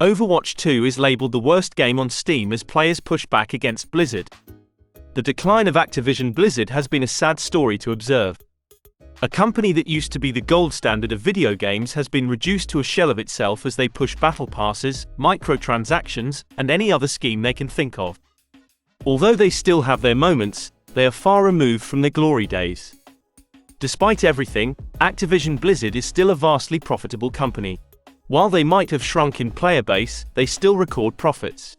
Overwatch 2 is labeled the worst game on Steam as players push back against Blizzard. The decline of Activision Blizzard has been a sad story to observe. A company that used to be the gold standard of video games has been reduced to a shell of itself as they push battle passes, microtransactions, and any other scheme they can think of. Although they still have their moments, they are far removed from their glory days. Despite everything, Activision Blizzard is still a vastly profitable company. While they might have shrunk in player base, they still record profits.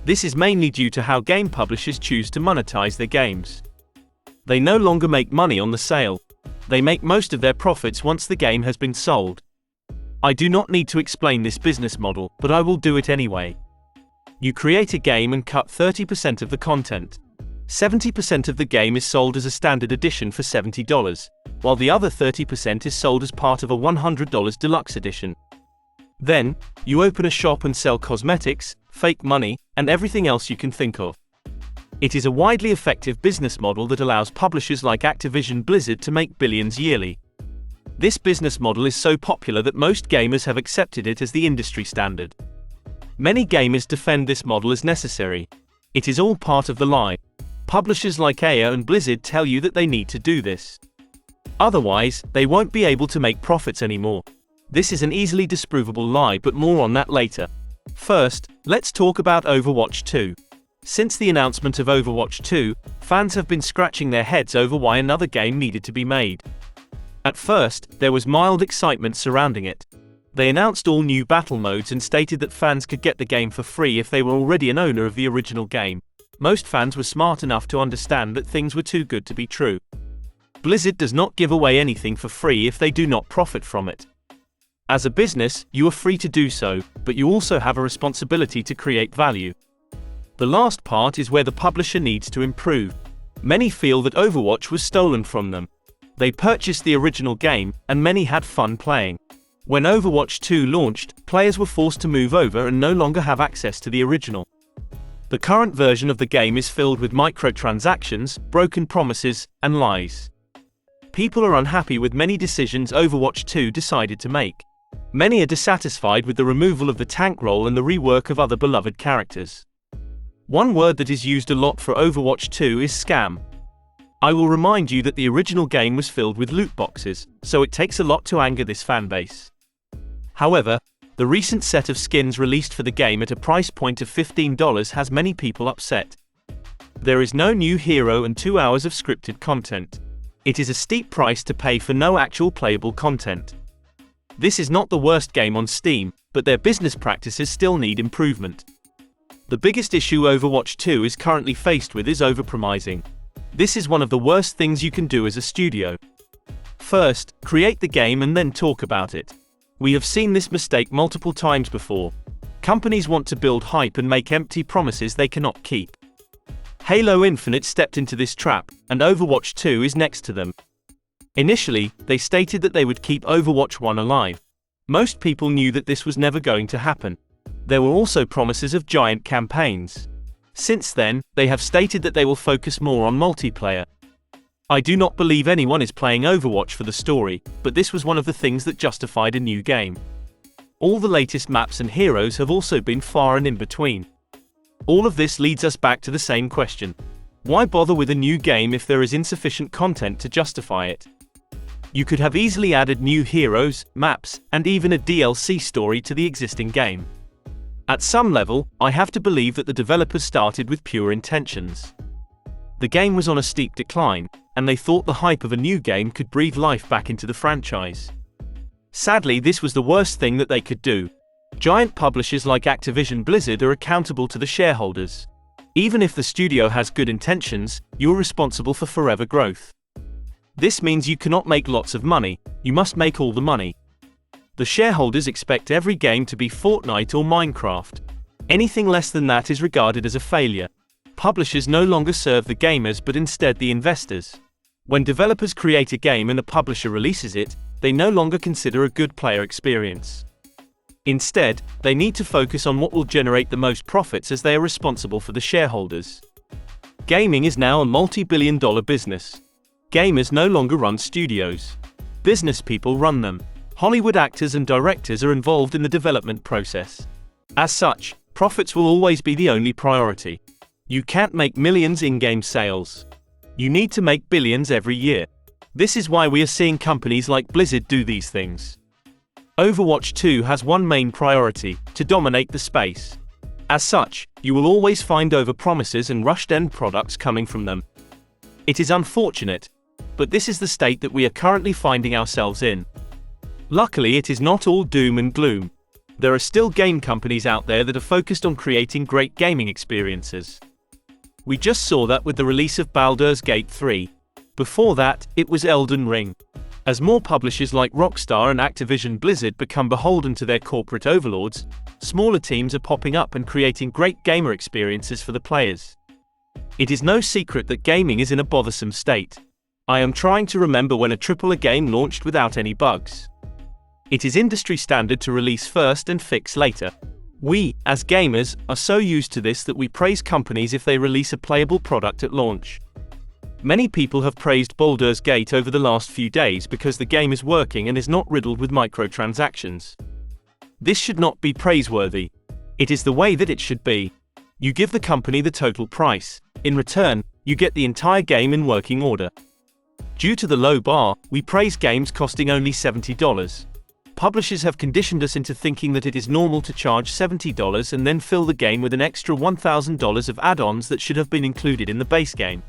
This is mainly due to how game publishers choose to monetize their games. They no longer make money on the sale. They make most of their profits once the game has been sold. I do not need to explain this business model, but I will do it anyway. You create a game and cut 30% of the content. 70% of the game is sold as a standard edition for $70, while the other 30% is sold as part of a $100 deluxe edition. Then, you open a shop and sell cosmetics, fake money, and everything else you can think of. It is a widely effective business model that allows publishers like Activision Blizzard to make billions yearly. This business model is so popular that most gamers have accepted it as the industry standard. Many gamers defend this model as necessary. It is all part of the lie. Publishers like EA and Blizzard tell you that they need to do this. Otherwise, they won't be able to make profits anymore. This is an easily disprovable lie, but more on that later. First, let's talk about Overwatch 2. Since the announcement of Overwatch 2, fans have been scratching their heads over why another game needed to be made. At first, there was mild excitement surrounding it. They announced all new battle modes and stated that fans could get the game for free if they were already an owner of the original game. Most fans were smart enough to understand that things were too good to be true. Blizzard does not give away anything for free if they do not profit from it. As a business, you are free to do so, but you also have a responsibility to create value. The last part is where the publisher needs to improve. Many feel that Overwatch was stolen from them. They purchased the original game, and many had fun playing. When Overwatch 2 launched, players were forced to move over and no longer have access to the original. The current version of the game is filled with microtransactions, broken promises, and lies. People are unhappy with many decisions Overwatch 2 decided to make. Many are dissatisfied with the removal of the tank role and the rework of other beloved characters. One word that is used a lot for Overwatch 2 is scam. I will remind you that the original game was filled with loot boxes, so it takes a lot to anger this fanbase. However, the recent set of skins released for the game at a price point of $15 has many people upset. There is no new hero and 2 hours of scripted content. It is a steep price to pay for no actual playable content. This is not the worst game on Steam, but their business practices still need improvement. The biggest issue Overwatch 2 is currently faced with is overpromising. This is one of the worst things you can do as a studio. First, create the game and then talk about it. We have seen this mistake multiple times before. Companies want to build hype and make empty promises they cannot keep. Halo Infinite stepped into this trap, and Overwatch 2 is next to them. Initially, they stated that they would keep Overwatch 1 alive. Most people knew that this was never going to happen. There were also promises of giant campaigns. Since then, they have stated that they will focus more on multiplayer. I do not believe anyone is playing Overwatch for the story, but this was one of the things that justified a new game. All the latest maps and heroes have also been far and in between. All of this leads us back to the same question. Why bother with a new game if there is insufficient content to justify it? You could have easily added new heroes, maps, and even a DLC story to the existing game. At some level, I have to believe that the developers started with pure intentions. The game was on a steep decline, and they thought the hype of a new game could breathe life back into the franchise. Sadly, this was the worst thing that they could do. Giant publishers like Activision Blizzard are accountable to the shareholders. Even if the studio has good intentions, you're responsible for forever growth. This means you cannot make lots of money, you must make all the money. The shareholders expect every game to be Fortnite or Minecraft. Anything less than that is regarded as a failure. Publishers no longer serve the gamers but instead the investors. When developers create a game and a publisher releases it, they no longer consider a good player experience. Instead, they need to focus on what will generate the most profits as they are responsible for the shareholders. Gaming is now a multi-billion-dollar business. Gamers no longer run studios. Business people run them. Hollywood actors and directors are involved in the development process. As such, profits will always be the only priority. You can't make millions in-game sales. You need to make billions every year. This is why we are seeing companies like Blizzard do these things. Overwatch 2 has one main priority: to dominate the space. As such, you will always find overpromises and rushed end products coming from them. It is unfortunate, but this is the state that we are currently finding ourselves in. Luckily, it is not all doom and gloom. There are still game companies out there that are focused on creating great gaming experiences. We just saw that with the release of Baldur's Gate 3. Before that, it was Elden Ring. As more publishers like Rockstar and Activision Blizzard become beholden to their corporate overlords, smaller teams are popping up and creating great gamer experiences for the players. It is no secret that gaming is in a bothersome state. I am trying to remember when a AAA game launched without any bugs. It is industry standard to release first and fix later. We, as gamers, are so used to this that we praise companies if they release a playable product at launch. Many people have praised Baldur's Gate over the last few days because the game is working and is not riddled with microtransactions. This should not be praiseworthy. It is the way that it should be. You give the company the total price. In return, you get the entire game in working order. Due to the low bar, we praise games costing only $70. Publishers have conditioned us into thinking that it is normal to charge $70 and then fill the game with an extra $1,000 of add-ons that should have been included in the base game.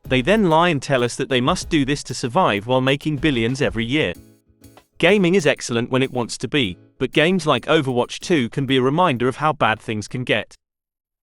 They then lie and tell us that they must do this to survive while making billions every year. Gaming is excellent when it wants to be, but games like Overwatch 2 can be a reminder of how bad things can get.